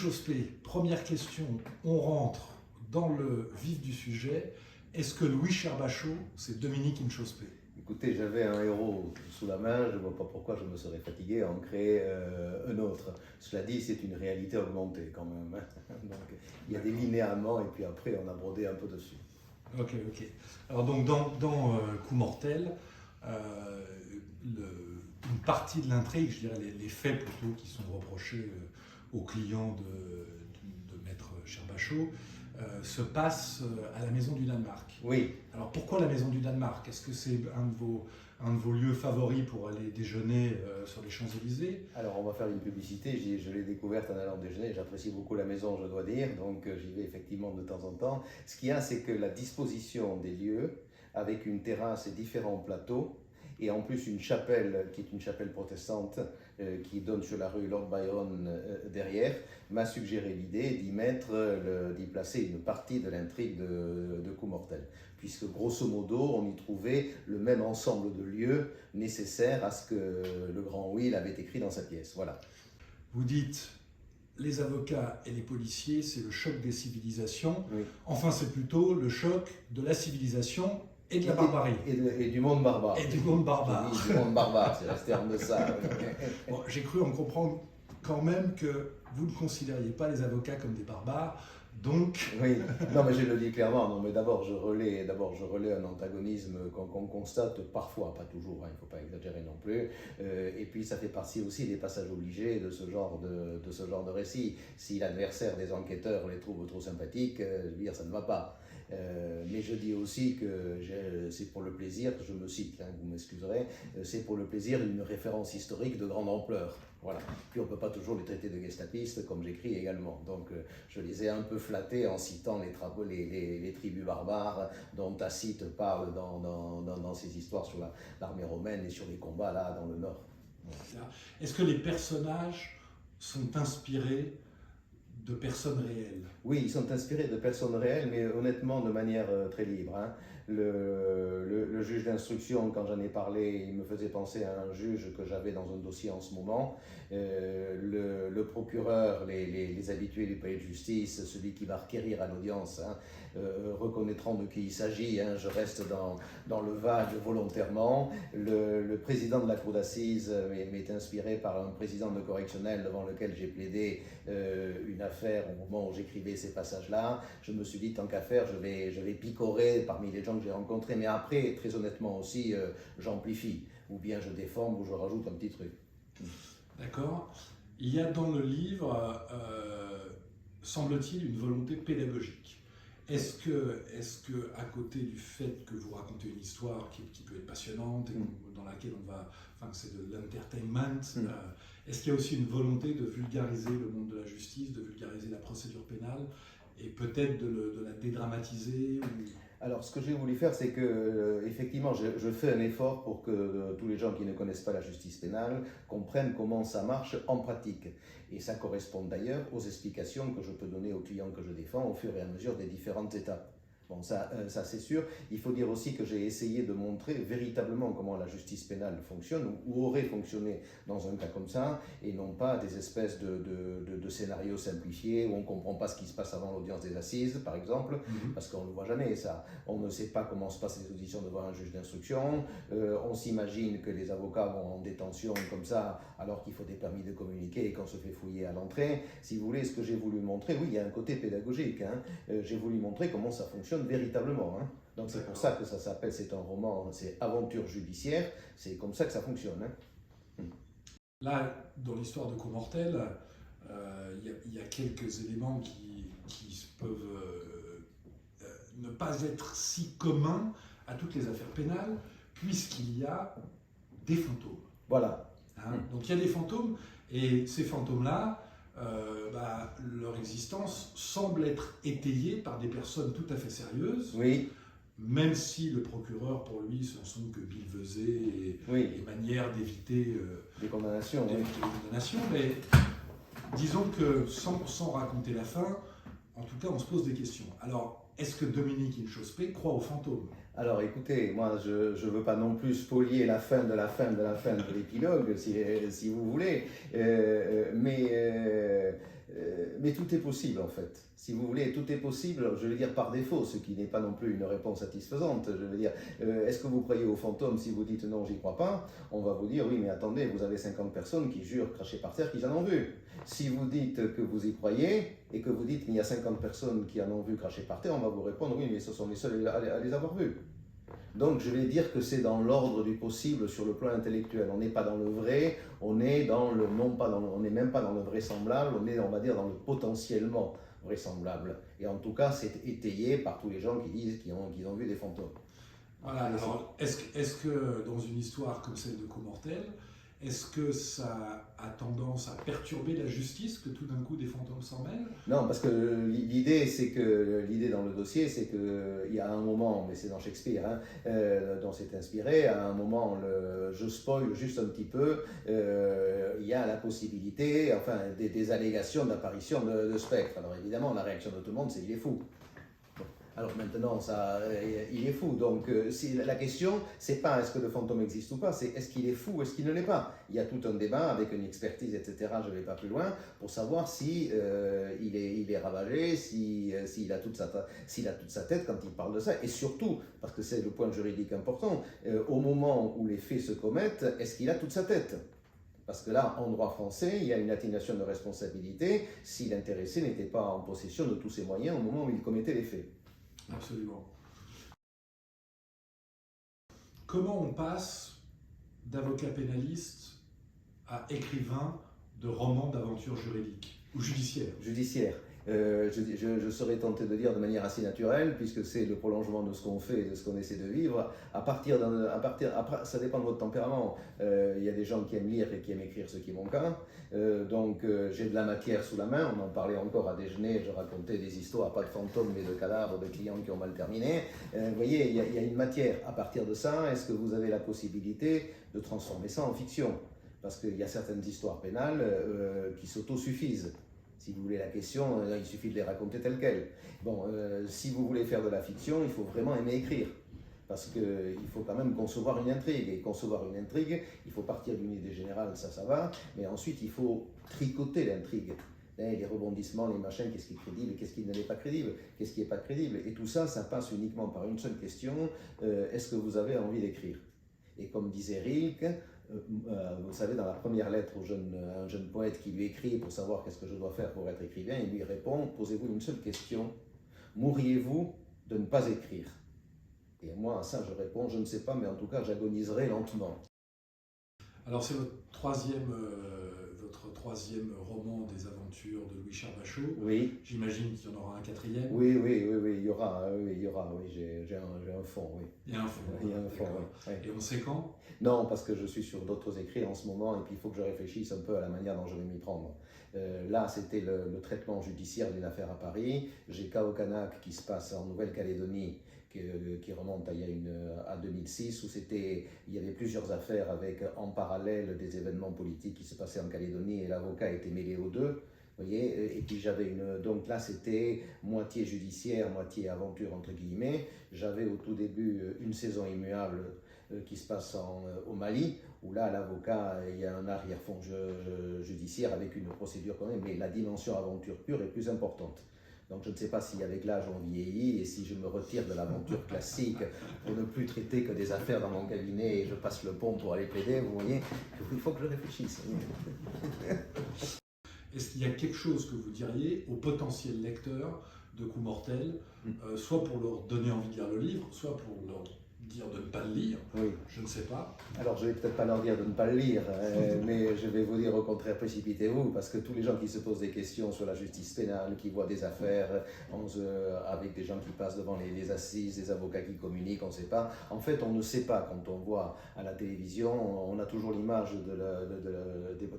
Inchospé, première question, on rentre dans le vif du sujet. Est-ce que Louis Scherbachot, c'est Dominique Inchospé? Écoutez, j'avais un héros sous la main, je ne vois pas pourquoi je me serais fatigué à en créer un autre. Cela dit, c'est une réalité augmentée quand même. Donc, il y a des linéaments et puis après on a brodé un peu dessus. Ok. Alors donc dans Coup mortel, une partie de l'intrigue, je dirais les faits plutôt qui sont reprochés aux clients de Maître Scherbachot, se passent à la Maison du Danemark. Oui. Alors pourquoi la Maison du Danemark? Est-ce que c'est un de vos lieux favoris pour aller déjeuner sur les Champs-Élysées? Alors on va faire une publicité, je l'ai découverte en allant déjeuner, j'apprécie beaucoup la maison, je dois dire, donc j'y vais effectivement de temps en temps. Ce qu'il y a, c'est que la disposition des lieux, avec une terrasse et différents plateaux, et en plus une chapelle qui est une chapelle protestante qui donne sur la rue Lord Byron derrière, m'a suggéré l'idée d'y placer une partie de l'intrigue de Coup mortel, puisque grosso modo on y trouvait le même ensemble de lieux nécessaires à ce que le grand Will avait écrit dans sa pièce. Voilà. Vous dites les avocats et les policiers, c'est le choc des civilisations. Oui. Enfin, c'est plutôt le choc de la civilisation et de la barbarie. Et du monde barbare. Et du monde barbare. Du monde barbare, c'est le terme de ça. Bon, j'ai cru en comprendre quand même que vous ne considériez pas les avocats comme des barbares, donc... Oui, non mais je le dis clairement, non mais d'abord je relais un antagonisme qu'on constate parfois, pas toujours, hein, il ne faut pas exagérer non plus, et puis ça fait partie aussi des passages obligés de ce genre de récit. Si l'adversaire des enquêteurs les trouve trop sympathiques, je veux dire, ça ne va pas. Mais je dis aussi que c'est pour le plaisir, je me cite, hein, vous m'excuserez, c'est pour le plaisir d'une référence historique de grande ampleur. Voilà. Puis on ne peut pas toujours les traiter de gestapistes, comme j'écris également. Donc je les ai un peu flattés en citant les tribus barbares dont Tacite parle dans ses histoires sur l'armée romaine et sur les combats là dans le nord. Est-ce que les personnages sont inspirés de personnes réelles? Oui, ils sont inspirés de personnes réelles, mais honnêtement de manière très libre. Hein. Le juge d'instruction, quand j'en ai parlé, il me faisait penser à un juge que j'avais dans un dossier en ce moment. Le procureur, les habitués du palais de justice, celui qui va requérir à l'audience, hein, reconnaîtront de qui il s'agit. Hein. Je reste dans le vague volontairement. Le président de la cour d'assises m'est inspiré par un président de correctionnel devant lequel j'ai plaidé une affaire au moment où j'écrivais ces passages-là. Je me suis dit, tant qu'à faire, je vais picorer parmi les gens que j'ai rencontrés, mais après, très honnêtement aussi, j'amplifie, ou bien je déforme, ou je rajoute un petit truc. D'accord. Il y a dans le livre, semble-t-il, une volonté pédagogique. Est-ce que, à côté du fait que vous racontez une histoire qui peut être passionnante et dans laquelle c'est de l'entertainment, est-ce qu'il y a aussi une volonté de vulgariser le monde de la justice, de vulgariser la procédure pénale et peut-être de la dédramatiser Alors, ce que j'ai voulu faire, c'est que, effectivement, je fais un effort pour que tous les gens qui ne connaissent pas la justice pénale comprennent comment ça marche en pratique. Et ça correspond d'ailleurs aux explications que je peux donner aux clients que je défends au fur et à mesure des différentes étapes. Bon, ça c'est sûr. Il faut dire aussi que j'ai essayé de montrer véritablement comment la justice pénale fonctionne ou aurait fonctionné dans un cas comme ça, et non pas des espèces de scénarios simplifiés où on ne comprend pas ce qui se passe avant l'audience des assises, par exemple, parce qu'on ne le voit jamais, ça. On ne sait pas comment se passent les auditions devant un juge d'instruction, on s'imagine que les avocats vont en détention comme ça, alors qu'il faut des permis de communiquer et qu'on se fait fouiller à l'entrée. Si vous voulez, ce que j'ai voulu montrer, oui, il y a un côté pédagogique, hein. J'ai voulu montrer comment ça fonctionne véritablement. Hein. Donc c'est pour ça que ça s'appelle, c'est un roman, c'est aventure judiciaire, c'est comme ça que ça fonctionne. Hein. Là, dans l'histoire de Coup mortel, il y a quelques éléments qui peuvent ne pas être si communs à toutes les affaires pénales, puisqu'il y a des fantômes. Voilà. Hein. Donc il y a des fantômes, et ces fantômes-là, leur existence semble être étayée par des personnes tout à fait sérieuses, oui. Même si le procureur, pour lui, ce ne sont que billevesées et manières d'éviter des condamnations. Mais disons que sans raconter la fin, en tout cas, on se pose des questions. Alors, est-ce que Dominique Inchospé croit aux fantômes? Alors écoutez, moi je ne veux pas non plus spolier la fin de l'épilogue, si vous voulez, mais Mais tout est possible en fait. Si vous voulez, tout est possible, je veux dire par défaut, ce qui n'est pas non plus une réponse satisfaisante. Je veux dire, est-ce que vous croyez aux fantômes? Si vous dites non, j'y crois pas, on va vous dire oui, mais attendez, vous avez 50 personnes qui jurent cracher par terre qu'ils en ont vu. Si vous dites que vous y croyez et que vous dites qu'il y a 50 personnes qui en ont vu cracher par terre, on va vous répondre oui, mais ce sont les seuls à les avoir vus. Donc je vais dire que c'est dans l'ordre du possible sur le plan intellectuel. On n'est pas dans le vrai, on est dans le on n'est même pas dans le vraisemblable, on est, on va dire, dans le potentiellement vraisemblable. Et en tout cas, c'est étayé par tous les gens qui disent qu'ils ont vu des fantômes. Voilà, alors est-ce que dans une histoire comme celle de Comortel, est-ce que ça a tendance à perturber la justice que tout d'un coup des fantômes s'en mêlent? Non, parce que l'idée dans le dossier, c'est qu'il y a un moment, mais c'est dans Shakespeare, hein, dont c'est inspiré, à un moment, je spoil juste un petit peu, il y a la possibilité, enfin, des allégations d'apparition de spectres. Alors évidemment, la réaction de tout le monde, c'est il est fou. Alors maintenant, il est fou. Donc la question, c'est pas est-ce que le fantôme existe ou pas, c'est est-ce qu'il est fou ou est-ce qu'il ne l'est pas. Il y a tout un débat avec une expertise, etc. Je ne vais pas plus loin pour savoir si il est ravagé, s'il a toute sa tête quand il parle de ça. Et surtout, parce que c'est le point juridique important, au moment où les faits se commettent, est-ce qu'il a toute sa tête? Parce que là, en droit français, il y a une atténuation de responsabilité si l'intéressé n'était pas en possession de tous ses moyens au moment où il commettait les faits. Absolument. Comment on passe d'avocat pénaliste à écrivain de romans d'aventure juridique ou judiciaire? Judiciaire. Je serais tenté de dire de manière assez naturelle, puisque c'est le prolongement de ce qu'on fait et de ce qu'on essaie de vivre. Après, ça dépend de votre tempérament. Il y a des gens qui aiment lire et qui aiment écrire, ce qui est mon cas. Donc j'ai de la matière sous la main. On en parlait encore à déjeuner. Je racontais des histoires, pas de fantômes, mais de cadavres, de clients qui ont mal terminé. Vous voyez, il y a une matière. À partir de ça, est-ce que vous avez la possibilité de transformer ça en fiction? Parce qu'il y a certaines histoires pénales qui s'autosuffisent. Si vous voulez la question, il suffit de les raconter telles quelles. Bon, si vous voulez faire de la fiction, il faut vraiment aimer écrire. Parce qu'il faut quand même concevoir une intrigue. Et concevoir une intrigue, il faut partir d'une idée générale, ça va. Mais ensuite, il faut tricoter l'intrigue. Les rebondissements, les machins, qu'est-ce qui est crédible, qu'est-ce qui n'est pas crédible, qu'est-ce qui n'est pas crédible. Et tout ça, ça passe uniquement par une seule question, est-ce que vous avez envie d'écrire? Et comme disait Rilke, vous savez, dans la première lettre un jeune poète qui lui écrit pour savoir qu'est-ce que je dois faire pour être écrivain, il lui répond, posez-vous une seule question, mourriez-vous de ne pas écrire? Et moi, à ça, je réponds, je ne sais pas, mais en tout cas, j'agoniserai lentement. Alors, c'est votre troisième roman des aventures de Louis-Charles Bachot. Oui. J'imagine qu'il y en aura un quatrième. Oui, il y aura, oui, j'ai un fond, oui. Il y a un fond. Il y a un fond, oui. Et on sait quand? Non, parce que je suis sur d'autres écrits en ce moment et puis il faut que je réfléchisse un peu à la manière dont je vais m'y prendre. Là, c'était le traitement judiciaire d'une affaire à Paris. J'ai Kaokanak qui se passe en Nouvelle-Calédonie, qui remonte à 2006, où il y avait plusieurs affaires avec en parallèle des événements politiques qui se passaient en Calédonie et l'avocat était mêlé aux deux. Vous voyez, et puis donc là c'était moitié judiciaire, moitié aventure entre guillemets. J'avais au tout début une saison immuable qui se passe au Mali, où là l'avocat, il y a un arrière-fond judiciaire avec une procédure quand même, mais la dimension aventure pure est plus importante. Donc je ne sais pas si avec l'âge on vieillit et si je me retire de l'aventure classique pour ne plus traiter que des affaires dans mon cabinet et je passe le pont pour aller plaider, vous voyez, il faut que je réfléchisse. Est-ce qu'il y a quelque chose que vous diriez aux potentiels lecteurs de Comortel, soit pour leur donner envie de lire le livre, soit pour leur dire de ne pas le lire? Oui. Je ne sais pas. Alors je ne vais peut-être pas leur dire de ne pas le lire, mais je vais vous dire au contraire, précipitez-vous, parce que tous les gens qui se posent des questions sur la justice pénale, qui voient des affaires avec des gens qui passent devant les assises, des avocats qui communiquent, on ne sait pas. En fait, on ne sait pas quand on voit à la télévision, on a toujours l'image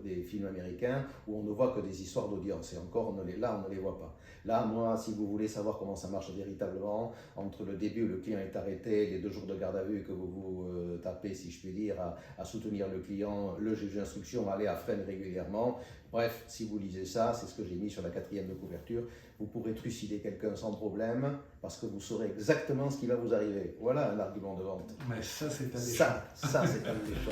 des films américains où on ne voit que des histoires d'audience, et encore, là, on ne les voit pas. Là, moi, si vous voulez savoir comment ça marche véritablement, entre le début où le client est arrêté, les 2 jours de garde à vue que vous tapez, si je puis dire, à soutenir le client, le juge d'instruction, aller à Fresnes régulièrement. Bref, si vous lisez ça, c'est ce que j'ai mis sur la 4e de couverture, vous pourrez trucider quelqu'un sans problème parce que vous saurez exactement ce qui va vous arriver. Voilà un argument de vente. Mais ça, c'est alléchant. Ça, c'est alléchant.